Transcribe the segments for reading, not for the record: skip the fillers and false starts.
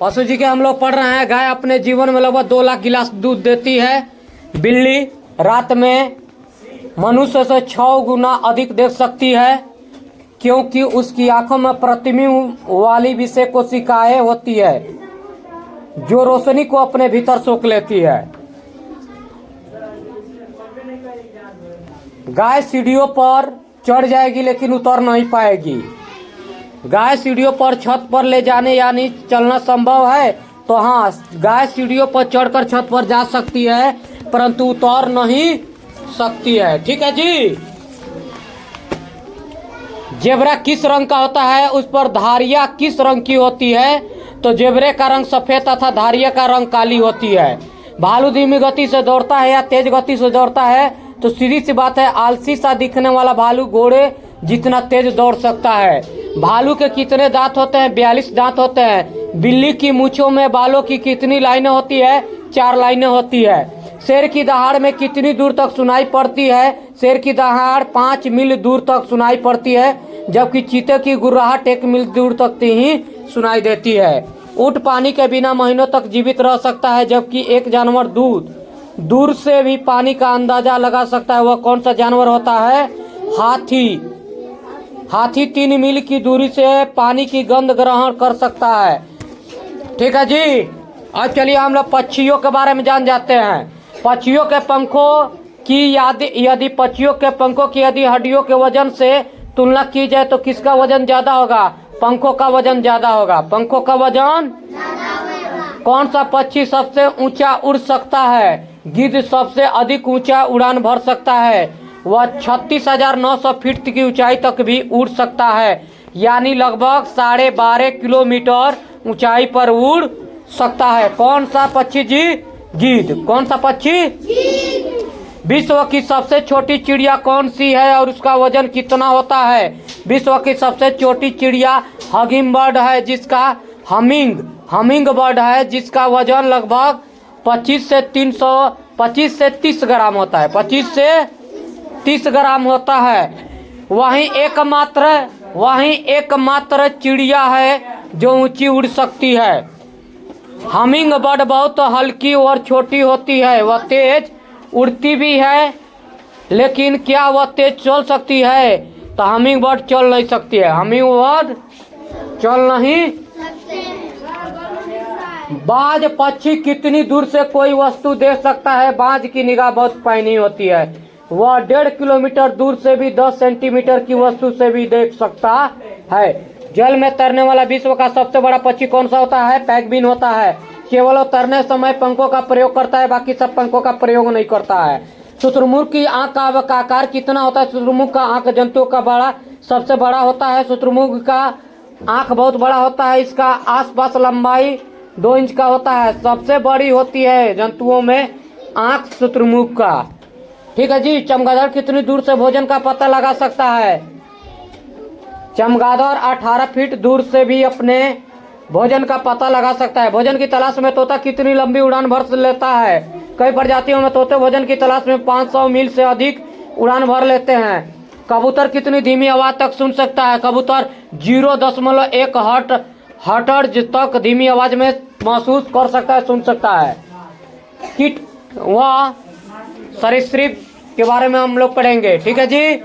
पशु जी के हम लोग पढ़ रहे हैं। गाय अपने जीवन में लगभग 2 लाख गिलास दूध देती है। बिल्ली रात में मनुष्य से 6 गुना अधिक देख सकती है, क्योंकि उसकी आंखों में प्रतिबिंब वाली विषय कोशिकाएं होती है जो रोशनी को अपने भीतर सोख लेती है। गाय सीढ़ियों पर चढ़ जाएगी लेकिन उतर नहीं पाएगी। गाय सीढ़ियों पर छत पर ले जाने यानी चलना संभव है, तो हाँ, गाय सीढ़ियों पर चढ़कर छत पर जा सकती है परंतु उतर नहीं सकती है। ठीक है जी। जेबरा किस रंग का होता है, उस पर धारियां किस रंग की होती है? तो जेबरे का रंग सफेद तथा धारिया का रंग काली होती है। भालू धीमी गति से दौड़ता है या तेज गति से दौड़ता है? तो सीधी सी बात है, आलसी सा दिखने वाला भालू घोड़े जितना तेज दौड़ सकता है। भालू के कितने दांत होते हैं? 42 दांत होते हैं। बिल्ली की मूंछों में बालों की कितनी लाइनें होती है? 4 लाइनें होती है। शेर की दहाड़ में कितनी दूर तक सुनाई पड़ती है? शेर की दहाड़ 5 मील दूर तक सुनाई पड़ती है, जबकि चीते की गुर्राहट 1 मील दूर तक ही सुनाई देती है। ऊंट पानी के बिना महीनों तक जीवित रह सकता है, जबकि एक जानवर दूर से भी पानी का अंदाजा लगा सकता है। वह कौन सा जानवर होता है? हाथी 3 मील की दूरी से पानी की गंध ग्रहण कर सकता है। ठीक है जी। अब चलिए हम लोग पक्षियों के बारे में जान जाते हैं। पक्षियों के पंखों की यदि हड्डियों के वजन से तुलना की जाए तो किसका वजन ज्यादा होगा? पंखों का वजन ज्यादा होगा। पंखों का वजन कौन सा पक्षी सबसे ऊंचा उड़ सकता है? गिद्ध सबसे अधिक ऊंचा उड़ान भर सकता है। वह 36,900 फीट की ऊंचाई तक भी उड़ सकता है, यानी लगभग 12.5 किलोमीटर ऊंचाई पर उड़ सकता है। कौन सा पक्षी जी? गिद्ध। कौन सा पक्षी? विश्व की सबसे छोटी चिड़िया कौन सी है और उसका वजन कितना होता है? विश्व की सबसे छोटी चिड़िया हमिंग बर्ड है, जिसका वजन लगभग 25 से 30 ग्राम होता है। 25 से 30 ग्राम होता है। वहीं एकमात्र चिड़िया है जो ऊंची उड़ सकती है। हमिंग बर्ड बहुत हल्की और छोटी होती है। वह तेज उड़ती भी है, लेकिन क्या वह तेज चल सकती है? तो हमिंग बर्ड चल नहीं सकती है। हमिंग बर्ड चल नहीं। बाज पक्षी कितनी दूर से कोई वस्तु देख सकता है? बाज की निगाह बहुत पैनी होती है। वह 1.5 किलोमीटर दूर से भी 10 सेंटीमीटर की वस्तु से भी देख सकता है। जल में तैरने वाला विश्व का सबसे बड़ा पक्षी कौन सा होता है? पैंगुइन होता है। केवल वो तैरने समय पंखों का प्रयोग करता है, बाकी सब पंखों का प्रयोग नहीं करता है। शुतुरमुर्ग की आंख का आकार कितना होता है? शुतुरमुर्ग का आंख जंतुओं का सबसे बड़ा होता है। शुतुरमुर्ग का आंख बहुत बड़ा होता है। इसका आसपास लंबाई 2 इंच का होता है। सबसे बड़ी होती है जंतुओं में आंख शुतुरमुर्ग का। ठीक है जी। चमगादड़ कितनी दूर से भोजन का पता लगा सकता है? चमगादड़ 18 फीट दूर से भी अपने भोजन का पता लगा सकता है। भोजन की तलाश में तोता कितनी लंबी उड़ान भर लेता है? कई प्रजातियों में तोते भोजन की तलाश में 500 मील से अधिक उड़ान भर लेते हैं। कबूतर कितनी धीमी आवाज तक सुन सकता है? कबूतर 0.1 हर्ट्ज तक धीमी आवाज में महसूस कर सकता है, सुन सकता है। कीट व सरीसृप के बारे में हम लोग पढ़ेंगे। ठीक है जी।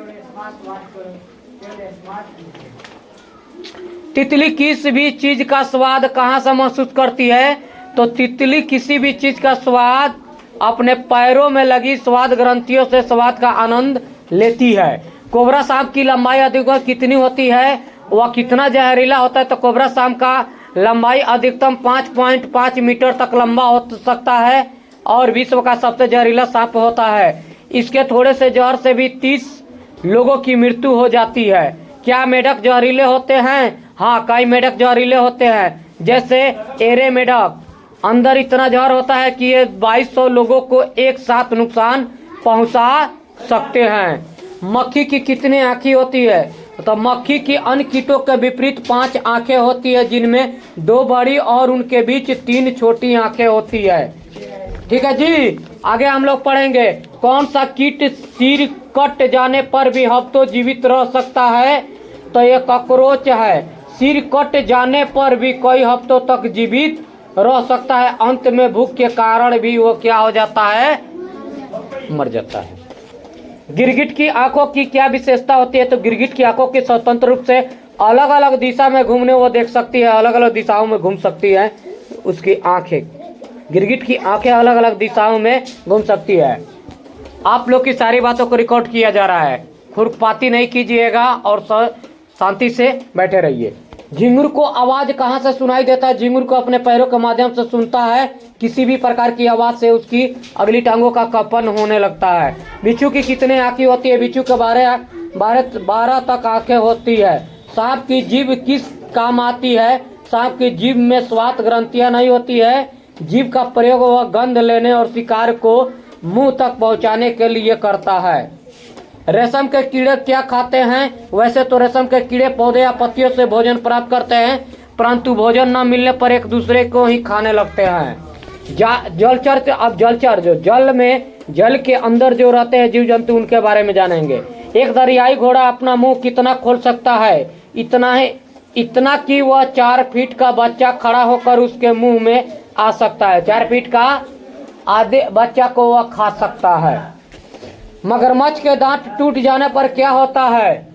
तितली किसी भी चीज का स्वाद कहाँ से महसूस करती है? तो तितली किसी भी चीज का स्वाद अपने पैरों में लगी स्वाद ग्रंथियों से स्वाद का आनंद लेती है। कोबरा सांप की लंबाई अधिकतम कितनी होती है? वह कितना जहरीला होता है? तो कोबरा सांप का लंबाई अधिकतम 5.5 मीटर तक लंबा हो सकता है और विश्व का सबसे जहरीला सांप होता है। इसके थोड़े से जहर से भी 30 लोगों की मृत्यु हो जाती है। क्या मेढक जहरीले होते हैं? हाँ, कई मेढक जहरीले होते हैं, जैसे एरे मेढक। अंदर इतना जहर होता है कि ये 2200 लोगों को एक साथ नुकसान पहुंचा सकते हैं। मक्खी की कितनी आँखें होती है? तो मक्खी की अन्य कीटों के विपरीत 5 आँखें होती है, जिनमें 2 बड़ी और उनके बीच 3 छोटी आँखें होती है। ठीक है जी। आगे हम लोग पढ़ेंगे कौन सा कीट सिर कट जाने पर भी हफ्तों जीवित रह सकता है? तो ये कॉकरोच है। सिर कट जाने पर भी कई हफ्तों तक जीवित रह सकता है। अंत में भूख के कारण भी वो क्या हो जाता है, मर जाता है। गिरगिट की आंखों की क्या विशेषता होती है? तो गिरगिट की आंखों की स्वतंत्र रूप से अलग अलग दिशा में घूमने वो देख सकती है, अलग अलग दिशाओं में घूम सकती है उसकी आंखें। गिरगिट की आंखें अलग अलग दिशाओं में घूम सकती है। आप लोग की सारी बातों को रिकॉर्ड किया जा रहा है, खुरपाती नहीं कीजिएगा और शांति से बैठे रहिए। झिंगुर को आवाज कहाँ से सुनाई देता है? झिंगुर को अपने पैरों के माध्यम से सुनता है। किसी भी प्रकार की आवाज से उसकी अगली टांगों का कंपन होने लगता है। बिच्छू की कितने आंखें होती है? बिच्छू के 12 तक आंखें होती है। सांप की जीभ किस काम आती है? सांप की जीभ में श्वास ग्रंथियां नहीं होती है। जीभ का प्रयोग वह गंध लेने और शिकार को मुंह तक पहुंचाने के लिए करता है। रेशम के कीड़े क्या खाते हैं? वैसे तो रेशम के कीड़े पौधे या पत्तियों से भोजन प्राप्त करते हैं, परंतु भोजन न मिलने पर एक दूसरे को ही खाने लगते हैं। जलचर, अब जलचर जो जल के अंदर जो रहते हैं जीव जंतु, उनके बारे में जानेंगे। एक दरियाई घोड़ा अपना मुंह कितना खोल सकता है? इतना कि वह 4 फीट का बच्चा खड़ा होकर उसके मुंह में आ सकता है। 4 फीट का आधे बच्चा को वह खा सकता है। मगरमच्छ के दांत टूट जाने पर क्या होता है?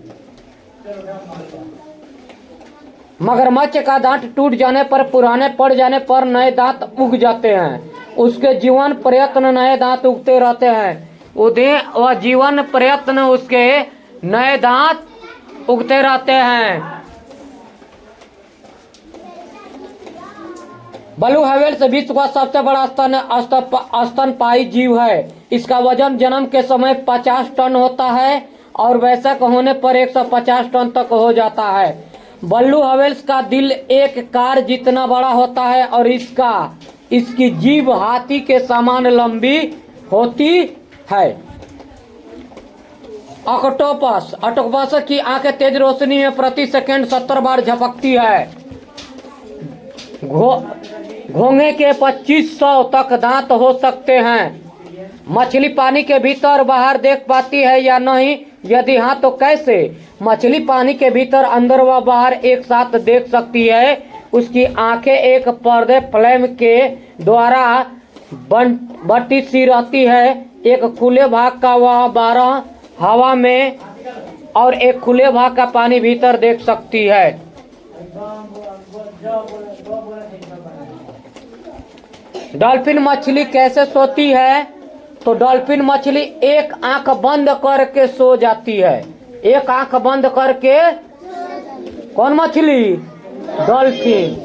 मगरमच्छ का दांत टूट जाने पर, पुराने पड़ जाने पर नए दांत उग जाते हैं। उसके जीवन प्रयत्न नए दांत उगते रहते हैं। वह जीवन प्रयत्न उसके नए दांत उगते रहते हैं। ब्लू व्हेल्स विश्व का सबसे बड़ा स्तनपायी जीव है। इसका वजन जन्म के समय 50 टन होता है और वयस्क होने पर 150 टन तक हो जाता है। ब्लू व्हेल्स का दिल एक कार जितना बड़ा होता है और इसकी जीभ हाथी के समान लंबी होती है। ऑक्टोपस की आंखें तेज रोशनी में प्रति सेकंड 70 बार झपकती है। घोंगे के 2500 तक दांत हो सकते हैं। मछली पानी के भीतर बाहर देख पाती है या नहीं? यदि हाँ तो कैसे? मछली पानी के भीतर, अंदर व बाहर एक साथ देख सकती है। उसकी आंखें एक पर्दे फ्लेम के द्वारा बटी सी रहती है। एक खुले भाग का वह 12 हवा में और एक खुले भाग का पानी भीतर देख सकती है। डॉल्फिन मछली कैसे सोती है? तो डॉल्फिन मछली एक आंख बंद करके सो जाती है। एक आंख बंद करके। कौन मछली? डॉल्फिन।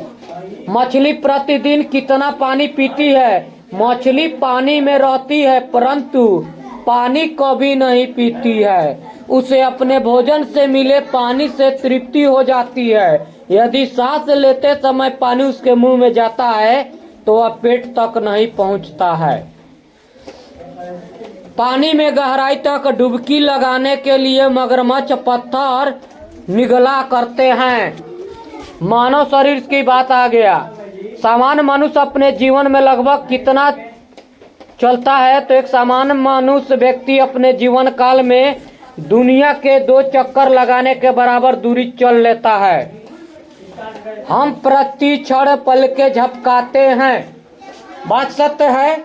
मछली प्रतिदिन कितना पानी पीती है? मछली पानी में रहती है परंतु पानी कभी नहीं पीती है। उसे अपने भोजन से मिले पानी से तृप्ति हो जाती है। यदि सांस लेते समय पानी उसके मुंह में जाता है तो वह पेट तक नहीं पहुंचता है। पानी में गहराई तक डुबकी लगाने के लिए मगरमच्छ पत्थर निगला करते हैं। मानव शरीर की बात आ गया। सामान्य मनुष्य अपने जीवन में लगभग कितना चलता है? तो एक सामान्य मनुष्य व्यक्ति अपने जीवन काल में दुनिया के 2 चक्कर लगाने के बराबर दूरी चल लेता है। हम प्रति क्षण पल के झपकाते हैं। बात सत्य है,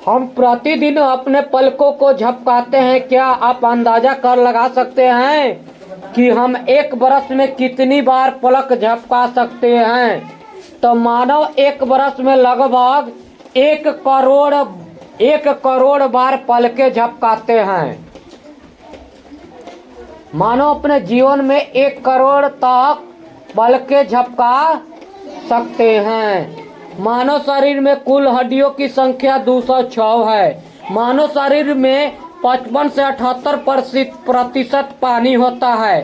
हम प्रतिदिन अपने पलकों को झपकाते हैं। क्या आप अंदाजा कर लगा सकते हैं कि हम 1 बरस में कितनी बार पलक झपका सकते हैं? तो मानव 1 बरस में लगभग 1 करोड़ बार पलकें झपकाते हैं। मानव अपने जीवन में 1 करोड़ तक पलकें झपका सकते हैं। मानव शरीर में कुल हड्डियों की संख्या 206 है। मानव शरीर में 55 से 78% पानी होता है।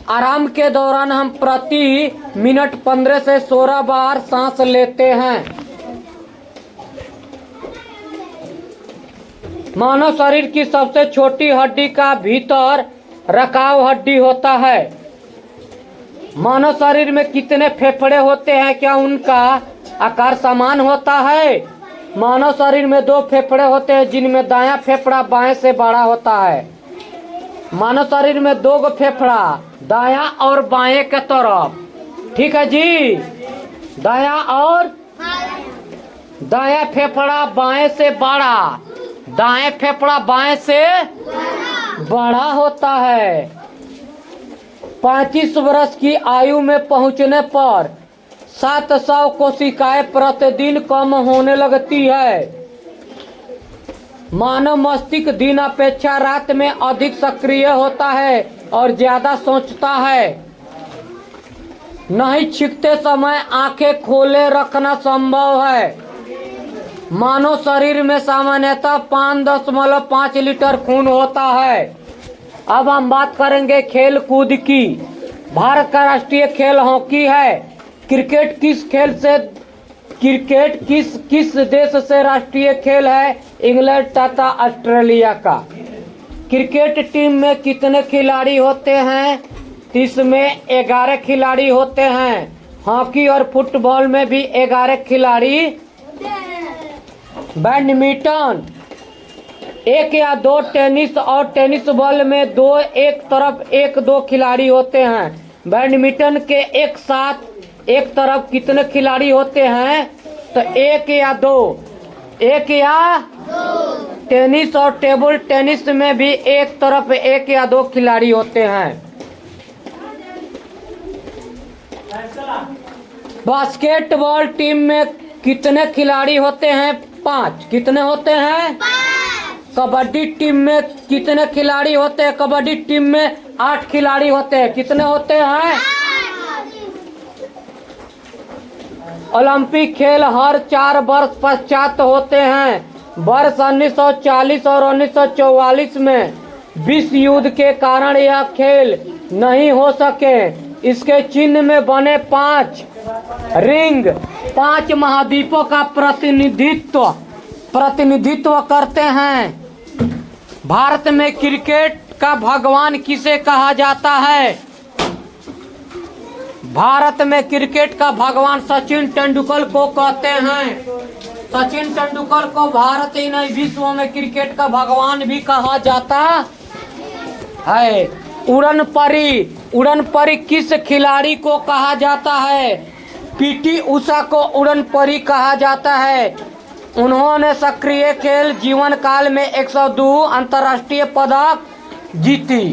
आराम के दौरान हम प्रति मिनट 15 से 16 बार सांस लेते हैं। मानव शरीर की सबसे छोटी हड्डी का भीतर रकाव हड्डी होता है। मानव शरीर में कितने फेफड़े होते हैं? क्या उनका आकार समान होता है? मानव शरीर में 2 फेफड़े होते हैं जिनमें दायां फेफड़ा बाएं से बड़ा होता है। मानव शरीर में 2 फेफड़ा, दायां और बाएं के तरफ। ठीक है जी। दाया और दाया फेफड़ा बाएं से बड़ा, दाएं फेफड़ा बाएं से बड़ा होता है। 35 वर्ष की आयु में पहुंचने पर 700 कोशिकाएं प्रतिदिन कम होने लगती है। मानव मस्तिष्क दिन अपेक्षा रात में अधिक सक्रिय होता है और ज्यादा सोचता है। नहीं छींकते समय आंखें खोले रखना संभव है। मानव शरीर में सामान्यतः 5.5 लीटर खून होता है। अब हम बात करेंगे खेल कूद की। भारत का राष्ट्रीय खेल हॉकी है। क्रिकेट किस देश से राष्ट्रीय खेल है? इंग्लैंड तथा ऑस्ट्रेलिया का। क्रिकेट टीम में कितने खिलाड़ी होते हैं? इसमें 11 खिलाड़ी होते हैं। हॉकी और फुटबॉल में भी 11 खिलाड़ी। बैडमिंटन 1 या 2, टेनिस और टेनिस बॉल में 2 एक तरफ 1-2 खिलाड़ी होते हैं। बैडमिंटन के एक साथ एक तरफ कितने खिलाड़ी होते हैं? तो 1 या 2। 1 या 2। टेनिस और टेबल टेनिस में भी एक तरफ 1 या 2 खिलाड़ी होते हैं। बास्केटबॉल टीम में कितने खिलाड़ी होते हैं? 5। कितने होते हैं? 5। कबड्डी टीम में कितने खिलाड़ी होते हैं? कबड्डी टीम में 8 खिलाड़ी होते हैं। कितने होते हैं? 8। ओलंपिक खेल हर 4 वर्ष पश्चात होते हैं। वर्ष 1940 और 1944 में विश्व युद्ध के कारण यह खेल नहीं हो सके। इसके चिन्ह में बने 5 रिंग 5 महाद्वीपों का प्रतिनिधित्व करते हैं। भारत में क्रिकेट का भगवान किसे कहा जाता है? भारत में क्रिकेट का भगवान सचिन तेंदुलकर को कहते हैं। सचिन तेंदुलकर को भारत ही नहीं विश्व में क्रिकेट का भगवान भी कहा जाता है। उड़न परी किस खिलाड़ी को कहा जाता है? पीटी उषा को उड़न परी कहा जाता है। उन्होंने सक्रिय खेल जीवन काल में 102 अंतर्राष्ट्रीय पदक जीती।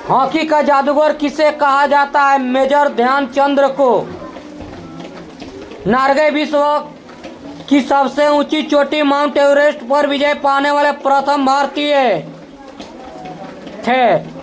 हॉकी का जादूगर किसे कहा जाता है? मेजर ध्यानचंद को। नॉर्वे विश्व की सबसे ऊंची चोटी माउंट एवरेस्ट पर विजय पाने वाले प्रथम भारतीय थे।